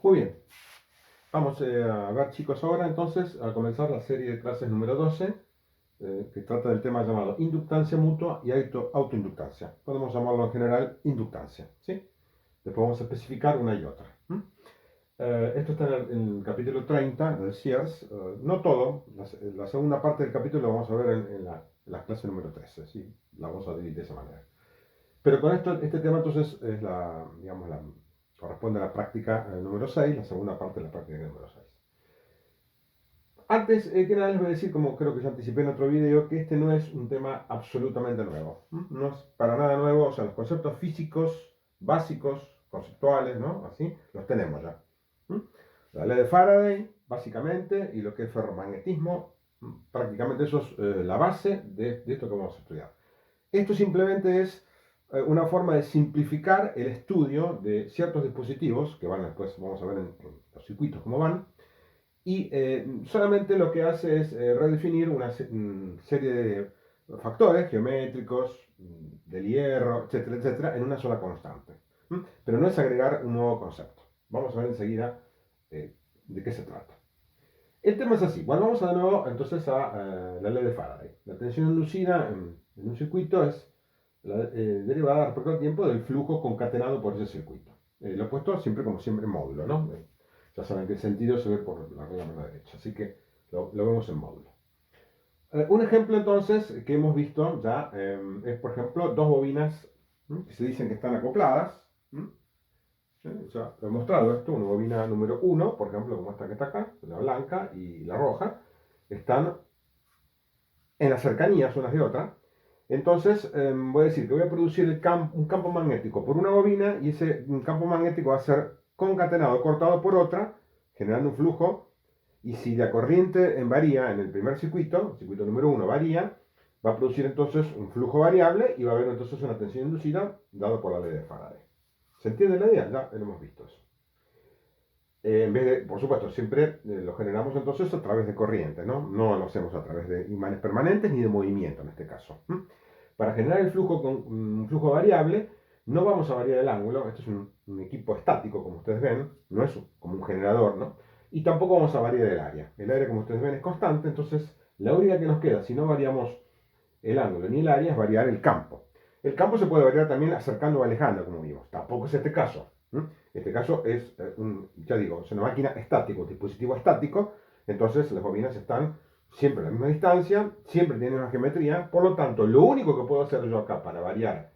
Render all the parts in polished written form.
Muy bien, vamos a ver chicos ahora entonces a comenzar la serie de clases número 12 que trata del tema llamado inductancia mutua y autoinductancia. Podemos llamarlo en general inductancia, ¿sí? Después vamos a especificar una y otra. Esto está en el capítulo 30 del Sears. No todo, la segunda parte del capítulo lo vamos a ver en la clase número 13, ¿sí? La vamos a dividir de esa manera. Pero con este tema entonces es digamos, corresponde a la práctica número 6, la segunda parte de la práctica número 6. Antes que nada les voy a decir, como creo que ya anticipé en otro video, que este no es un tema absolutamente nuevo. No es para nada nuevo, o sea, los conceptos físicos básicos, conceptuales, ¿no? Así, los tenemos ya. La ley de Faraday, básicamente, y lo que es ferromagnetismo, prácticamente eso es la base de esto que vamos a estudiar. Esto simplemente es una forma de simplificar el estudio de ciertos dispositivos, que van después, vamos a ver en los circuitos cómo van, y solamente lo que hace es redefinir una serie de factores geométricos, del hierro, etcétera, etcétera, en una sola constante. Pero no es agregar un nuevo concepto. Vamos a ver enseguida de qué se trata. El tema es así. Volvamos de nuevo entonces a la ley de Faraday. La tensión inducida en un circuito es derivada respecto al tiempo del flujo concatenado por ese circuito. Lo he puesto siempre como siempre en módulo, ¿no? Ya saben que el sentido se ve por la regla mano derecha, así que lo vemos en módulo. Un ejemplo entonces que hemos visto ya es, por ejemplo, dos bobinas que se dicen que están acopladas. Ya lo he mostrado esto, una bobina número 1, por ejemplo, como esta que está acá, la blanca y la roja, están en las cercanías unas de otras. Entonces voy a decir que voy a producir un campo magnético por una bobina y ese campo magnético va a ser concatenado, cortado por otra, generando un flujo. Y si la corriente varía en el primer circuito, el circuito número 1 varía, va a producir entonces un flujo variable y va a haber entonces una tensión inducida dada por la ley de Faraday. ¿Se entiende la idea? Ya lo hemos visto eso. En vez de, por supuesto, siempre lo generamos entonces a través de corriente, ¿no? No lo hacemos a través de imanes permanentes ni de movimiento en este caso. Para generar el flujo con un flujo variable, no vamos a variar el ángulo. Esto es un equipo estático, como ustedes ven, no es como un generador, ¿no? Y tampoco vamos a variar el área. El área, como ustedes ven, es constante, entonces la única que nos queda, si no variamos el ángulo ni el área, es variar el campo. El campo se puede variar también acercando o alejando, como vimos. Tampoco es este caso. Este caso es, ya digo, es una máquina estática, un dispositivo estático, entonces las bobinas están siempre a la misma distancia, siempre tienen una geometría, por lo tanto, lo único que puedo hacer yo acá para variar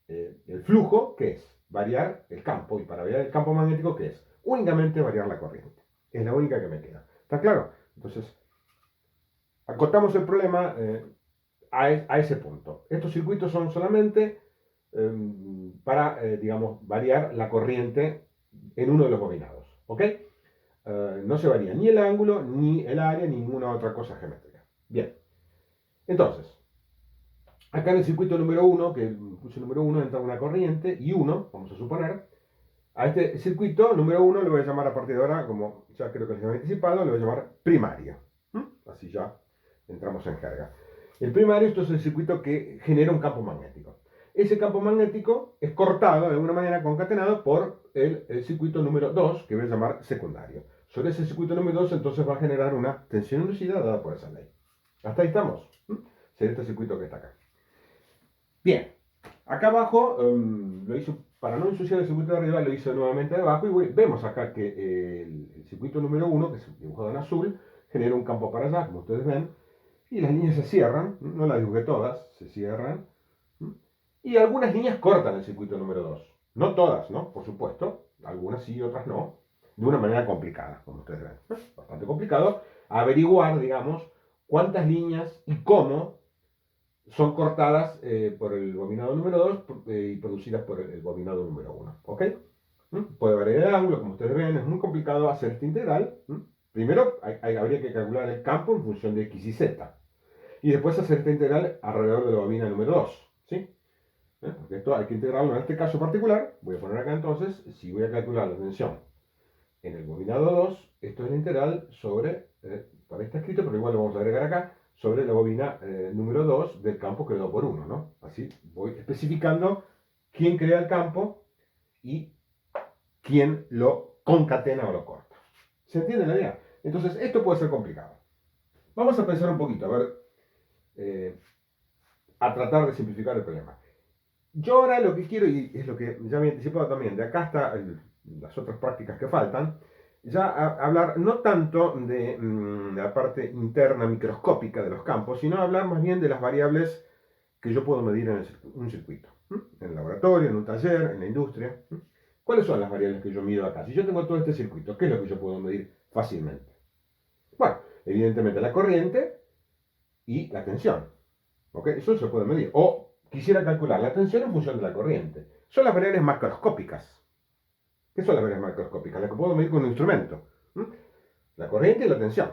el flujo, ¿qué es? Variar el campo, y para variar el campo magnético, ¿qué es? Únicamente variar la corriente. Es la única que me queda. ¿Está claro? Entonces, acotamos el problema a ese punto. Estos circuitos son solamente para, digamos, variar la corriente en uno de los bobinados. ¿Ok? No se varía ni el ángulo, ni el área, ni ninguna otra cosa geométrica. Bien. Entonces, acá en el circuito número 1, que puse número 1, entra una corriente y 1, vamos a suponer. A este circuito número 1 le voy a llamar a partir de ahora, como ya creo que les he anticipado, le voy a llamar primario. Así ya entramos en jerga. El primario, esto es el circuito que genera un campo magnético. Ese campo magnético es cortado de alguna manera, concatenado por el circuito número 2, que voy a llamar secundario. Sobre ese circuito número 2 entonces va a generar una tensión inducida dada por esa ley. Hasta ahí estamos. Sería este circuito que está acá. Bien, acá abajo lo hizo, para no ensuciar el circuito de arriba, lo hizo nuevamente de abajo y vemos acá que el circuito número 1, que es dibujado en azul, genera un campo para allá, como ustedes ven, y las líneas se cierran, no las dibujé todas, se cierran, y algunas líneas cortan el circuito número 2. No todas, ¿no? Por supuesto, algunas sí, otras no, de una manera complicada, como ustedes ven. Bastante complicado averiguar, digamos, cuántas líneas y cómo son cortadas por el bobinado número 2 y producidas por el bobinado número 1. ¿Ok? Puede variar el ángulo, como ustedes ven, es muy complicado hacer esta integral. Primero habría que calcular el campo en función de x y z. Y después hacer esta integral alrededor de la bobina número 2. ¿Sí? Porque esto hay que integrarlo en este caso particular. Voy a poner acá entonces, si voy a calcular la tensión en el bobinado 2, esto es la integral sobre, para está escrito, pero igual lo vamos a agregar acá, sobre la bobina número 2 del campo que 2 por 1, ¿no? Así voy especificando quién crea el campo y quién lo concatena o lo corta. ¿Se entiende la idea? Entonces, esto puede ser complicado. Vamos a pensar un poquito, a ver, a tratar de simplificar el problema. Yo ahora lo que quiero, y es lo que ya me he anticipado también, de acá hasta las otras prácticas que faltan, ya hablar no tanto de la parte interna microscópica de los campos, sino hablar más bien de las variables que yo puedo medir en un circuito, en el laboratorio, en un taller, en la industria. ¿Cuáles son las variables que yo mido acá? Si yo tengo todo este circuito, ¿qué es lo que yo puedo medir fácilmente? Bueno, evidentemente la corriente y la tensión. ¿Ok? Eso se puede medir. O quisiera calcular la tensión en función de la corriente. Son las variables macroscópicas. ¿Qué son las variables macroscópicas? Las que puedo medir con un instrumento. La corriente y la tensión.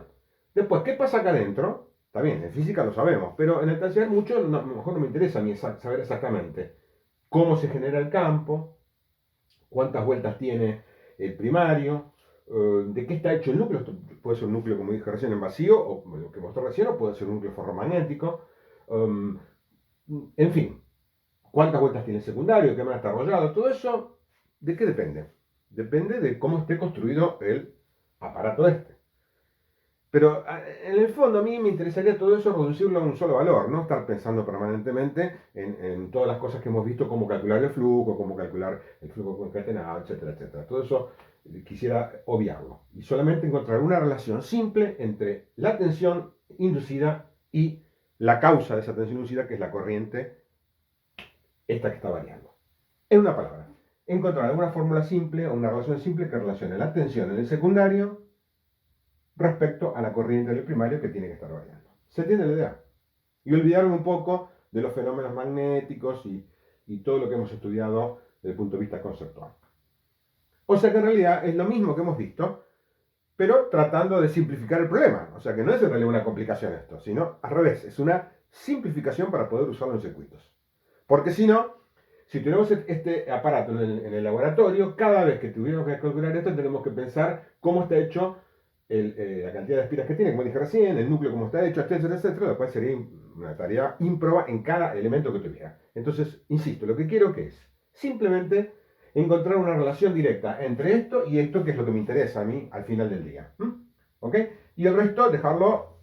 Después, ¿qué pasa acá adentro? Está bien, en física lo sabemos, pero en el taller mucho, a lo mejor no me interesa a mí saber exactamente cómo se genera el campo, cuántas vueltas tiene el primario, de qué está hecho el núcleo. Esto puede ser un núcleo, como dije recién, en vacío, o lo que mostré recién, o puede ser un núcleo ferromagnético. En fin, cuántas vueltas tiene el secundario, qué manera está arrollado, todo eso, ¿de qué depende? Depende de cómo esté construido el aparato este. Pero en el fondo a mí me interesaría todo eso reducirlo a un solo valor, no estar pensando permanentemente en todas las cosas que hemos visto, cómo calcular el flujo, cómo calcular el flujo concatenado, etcétera, etcétera. Todo eso quisiera obviarlo y solamente encontrar una relación simple entre la tensión inducida y la causa de esa tensión inducida, que es la corriente, esta que está variando. En una palabra, encontrar alguna fórmula simple o una relación simple que relacione la tensión en el secundario respecto a la corriente del primario que tiene que estar variando. ¿Se entiende la idea? Y olvidarme un poco de los fenómenos magnéticos y todo lo que hemos estudiado desde el punto de vista conceptual. O sea que en realidad es lo mismo que hemos visto, pero tratando de simplificar el problema. O sea que no es en realidad una complicación esto, sino al revés, es una simplificación para poder usarlo en circuitos. Porque si no, si tenemos este aparato en el laboratorio, cada vez que tuviéramos que calcular esto, tenemos que pensar cómo está hecho la cantidad de espiras que tiene, como dije recién, el núcleo cómo está hecho, etcétera, etcétera, lo cual sería una tarea ímproba en cada elemento que tuviera. Entonces, insisto, lo que quiero que es simplemente encontrar una relación directa entre esto y esto, que es lo que me interesa a mí al final del día. ¿Ok? Y el resto dejarlo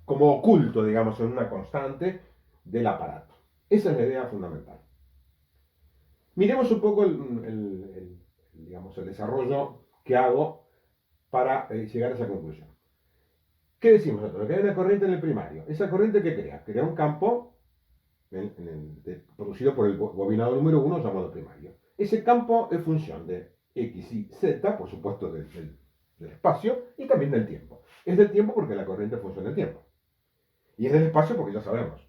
como oculto, digamos, en una constante del aparato. Esa es la idea fundamental. Miremos un poco digamos, el desarrollo que hago para llegar a esa conclusión. ¿Qué decimos nosotros? Que hay una corriente en el primario. ¿Esa corriente qué crea? Crea un campo producido por el bobinado número 1 llamado primario. Ese campo es función de X y Z, por supuesto del espacio y también del tiempo. Es del tiempo porque la corriente es función del tiempo. Y es del espacio porque ya sabemos.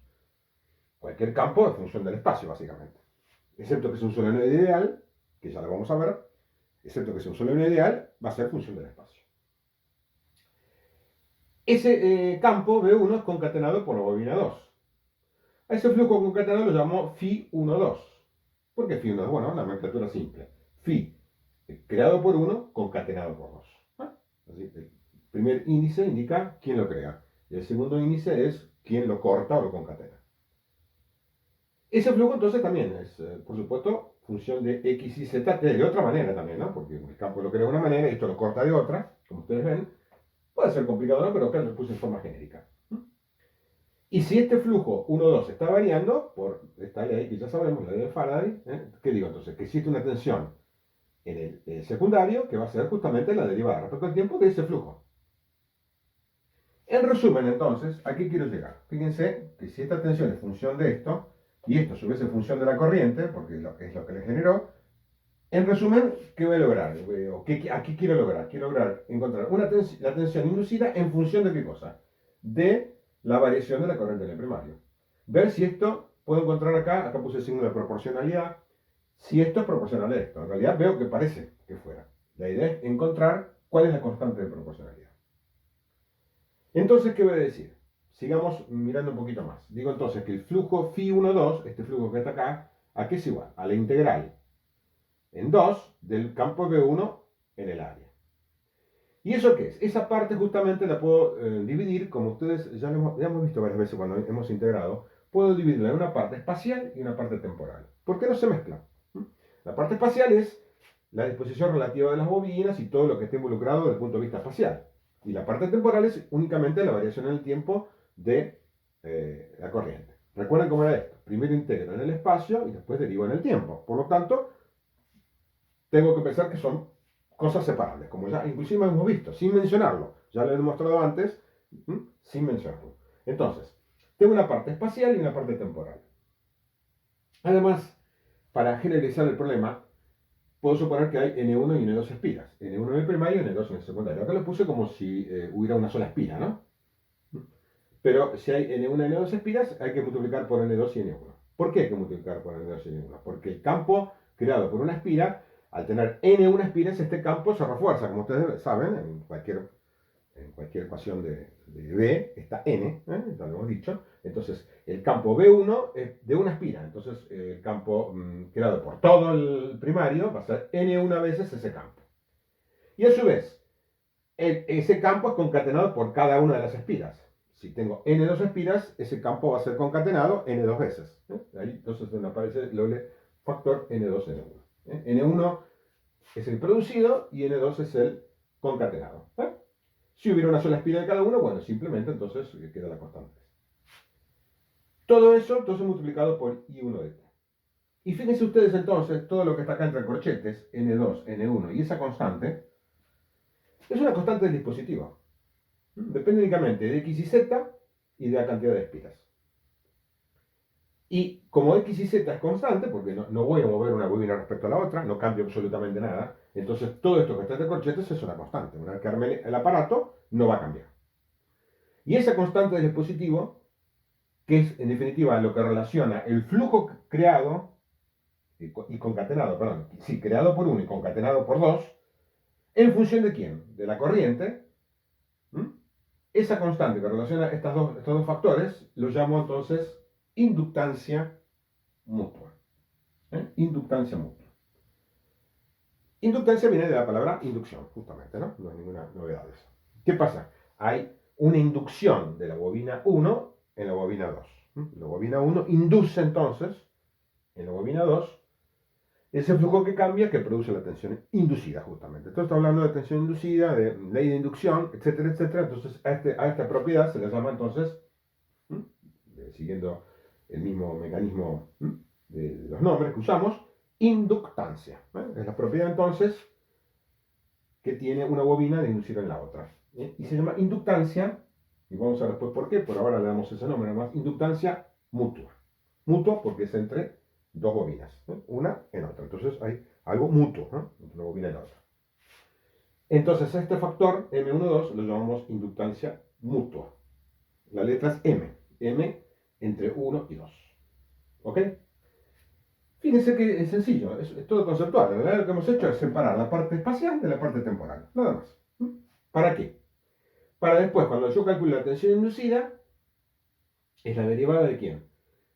Cualquier campo es función del espacio, básicamente. Excepto que es un solenoide ideal, que ya lo vamos a ver, excepto que sea un solenoide ideal, va a ser función del espacio. Ese campo B1 es concatenado por la bobina 2. A ese flujo concatenado lo llamo Φ1,2. ¿Por qué Φ1,2? Bueno, la nomenclatura simple. Φ creado por 1, concatenado por 2. Así, el primer índice indica quién lo crea. Y el segundo índice es quién lo corta o lo concatena. Ese flujo entonces también es, por supuesto, función de X y Z, de otra manera también, ¿no? Porque el campo lo crea de una manera y esto lo corta de otra, como ustedes ven. Puede ser complicado, ¿no? Pero acá lo puse en forma genérica. Y si este flujo 1,2 está variando, por esta ley que ya sabemos, la ley de Faraday, ¿qué digo entonces? Que existe una tensión en el secundario que va a ser justamente la derivada respecto al tiempo de ese flujo. En resumen, entonces, ¿a qué quiero llegar? Fíjense que si esta tensión es función de esto, y esto a su vez es función de la corriente, porque es lo que le generó, en resumen, ¿qué voy a lograr? ¿A qué quiero lograr? Quiero lograr encontrar la tensión inducida en función de qué cosa? De la variación de la corriente en el primario. Ver si esto, puedo encontrar acá puse el signo de proporcionalidad, si esto es proporcional a esto. En realidad veo que parece que fuera. La idea es encontrar cuál es la constante de proporcionalidad. Entonces, ¿qué voy a decir? Sigamos mirando un poquito más. Digo entonces que el flujo Φ1,2, este flujo que está acá, ¿a qué es igual? A la integral en 2 del campo B1 en el área. ¿Y eso qué es? Esa parte justamente la puedo dividir, como ustedes ya hemos visto varias veces cuando hemos integrado, puedo dividirla en una parte espacial y una parte temporal. ¿Por qué no se mezclan? La parte espacial es la disposición relativa de las bobinas y todo lo que esté involucrado desde el punto de vista espacial. Y la parte temporal es únicamente la variación en el tiempo de la corriente. Recuerden cómo era esto. Primero integro en el espacio y después derivo en el tiempo. Por lo tanto, tengo que pensar que son cosas separables, como ya inclusive hemos visto, sin mencionarlo. Ya lo he demostrado antes, sin mencionarlo. Entonces, tengo una parte espacial y una parte temporal. Además, para generalizar el problema, puedo suponer que hay N1 y N2 espiras. N1 en el primario y N2 en el secundario. Acá lo puse como si hubiera una sola espira, ¿no? Pero si hay N1 y N2 espiras, hay que multiplicar por N2 y N1. ¿Por qué hay que multiplicar por N2 y N1? Porque el campo creado por una espira, al tener N1 espiras, este campo se refuerza. Como ustedes saben, en cualquier ecuación de B está N, ya lo hemos dicho. Entonces, el campo B1 es de una espira. Entonces, el campo creado por todo el primario va a ser N1 veces ese campo. Y a su vez, ese campo es concatenado por cada una de las espiras. Si tengo N2 espiras, ese campo va a ser concatenado N2 veces. Ahí entonces donde aparece el doble factor N2, N1. N1 es el producido y N2 es el concatenado. Si hubiera una sola espira de cada uno, bueno, simplemente entonces queda la constante. Todo eso entonces multiplicado por I1 de t. Y fíjense ustedes entonces, todo lo que está acá entre corchetes, N2, N1 y esa constante, es una constante del dispositivo. Depende únicamente de X y Z y de la cantidad de espiras. Y como X y Z es constante, porque no voy a mover una bobina respecto a la otra, no cambio absolutamente nada, entonces todo esto que está entre corchetes es una constante. Una vez que arme el aparato, no va a cambiar. Y esa constante del dispositivo, que es en definitiva lo que relaciona el flujo creado y concatenado, perdón, sí, creado por uno y concatenado por dos, ¿en función de quién? De la corriente. Esa constante que relaciona estos dos factores lo llamo entonces inductancia mutua. Inductancia mutua. Inductancia viene de la palabra inducción, justamente, ¿no? No hay ninguna novedad de eso. ¿Qué pasa? Hay una inducción de la bobina 1 en la bobina 2. La bobina 1 induce entonces en la bobina 2 ese flujo que cambia que produce la tensión inducida, justamente. Entonces, estamos hablando de tensión inducida, de ley de inducción, etcétera, etcétera. Entonces, a esta propiedad se le llama entonces, siguiendo el mismo mecanismo de los nombres que usamos, inductancia. Es la propiedad entonces que tiene una bobina de inducir en la otra. Y se llama inductancia, y vamos a ver después por qué, por ahora le damos ese nombre nomás, inductancia mutua. Mutua porque es entre dos bobinas, una en otra. Entonces hay algo mutuo entre una bobina y la otra. Entonces a este factor M12 lo llamamos inductancia mutua. La letra es M. M entre 1 y 2. ¿Ok? Fíjense que es sencillo, es todo conceptual. La verdad lo que hemos hecho es separar la parte espacial de la parte temporal. Nada más. ¿Para qué? Para después, cuando yo calcule la tensión inducida, es la derivada de quién?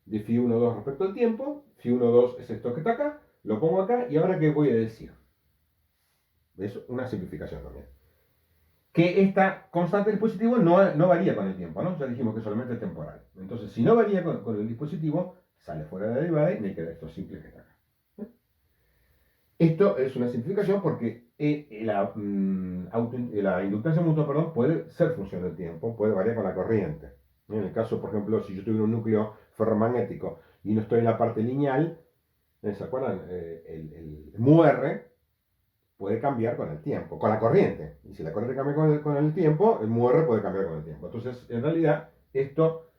De Φ1,2 respecto al tiempo. Φ1,2 es esto que está acá. Lo pongo acá y ahora ¿qué voy a decir? Es una simplificación también. Que esta constante del dispositivo no varía con el tiempo, ¿no? Ya dijimos que solamente es temporal. Entonces, si no varía con el dispositivo, sale fuera de la derivada y me queda esto simple que está acá. Esto es una simplificación porque la inductancia mutua, perdón, puede ser función del tiempo, puede variar con la corriente. En el caso, por ejemplo, si yo tuviera un núcleo ferromagnético y no estoy en la parte lineal, ¿se acuerdan? El MUR puede cambiar con el tiempo, con la corriente. Y si la corriente cambia con el tiempo, el MUR puede cambiar con el tiempo. Entonces, en realidad, esto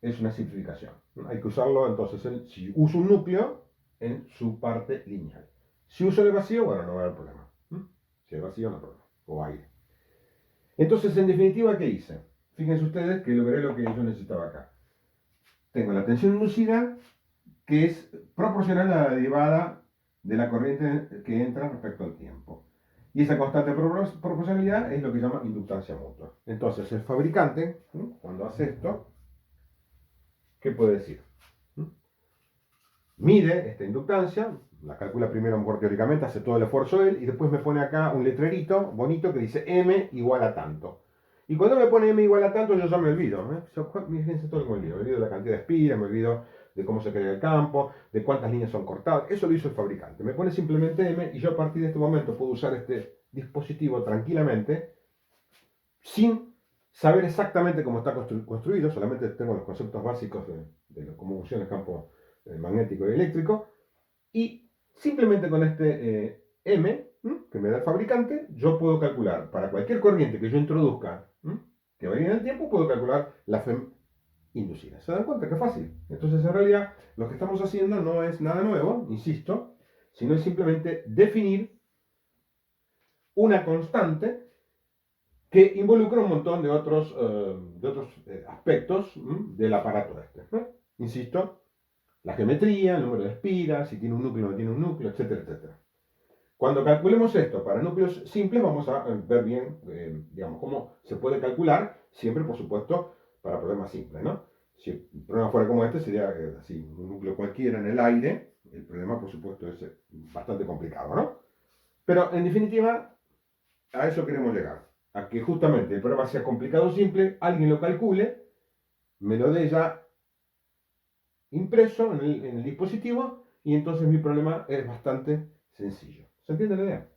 es una simplificación. Hay que usarlo, entonces, si uso un núcleo, en su parte lineal. Si uso el vacío, bueno, no va a haber problema. Si hay vacío, no hay problema. O aire. Entonces, en definitiva, ¿qué hice? Fíjense ustedes que logré lo que yo necesitaba acá. Tengo la tensión inducida, que es proporcional a la derivada de la corriente que entra respecto al tiempo. Y esa constante proporcionalidad es lo que se llama inductancia mutua. Entonces, el fabricante, cuando hace esto, ¿qué puede decir? Mide esta inductancia, la calcula primero mejor teóricamente, hace todo el esfuerzo él, y después me pone acá un letrerito bonito que dice M igual a tanto. Y cuando me pone M igual a tanto, yo ya me olvido. Fíjense todo lo que me olvido. Me olvido de la cantidad de espiras, me olvido de cómo se crea el campo, de cuántas líneas son cortadas. Eso lo hizo el fabricante. Me pone simplemente M y yo a partir de este momento puedo usar este dispositivo tranquilamente sin saber exactamente cómo está construido, solamente tengo los conceptos básicos de cómo funciona el campo magnético y eléctrico, y simplemente con este M que me da el fabricante, yo puedo calcular para cualquier corriente que yo introduzca que varía en el tiempo, puedo calcular la FEM inducida. ¿Se dan cuenta qué fácil? Entonces, en realidad, lo que estamos haciendo no es nada nuevo, insisto, sino es simplemente definir una constante que involucra un montón de otros aspectos del aparato este. ¿No? Insisto, la geometría, el número de espiras, si tiene un núcleo o no tiene un núcleo, etcétera, etcétera. Cuando calculemos esto para núcleos simples, vamos a ver bien, digamos, cómo se puede calcular, siempre, por supuesto, para problemas simples, ¿no? Si el problema fuera como este, sería así, un núcleo cualquiera en el aire, el problema, por supuesto, es bastante complicado, ¿no? Pero, en definitiva, a eso queremos llegar, a que justamente el problema sea complicado o simple, alguien lo calcule, me lo dé ya impreso en el dispositivo, y entonces mi problema es bastante sencillo. ¿Se entiende la idea?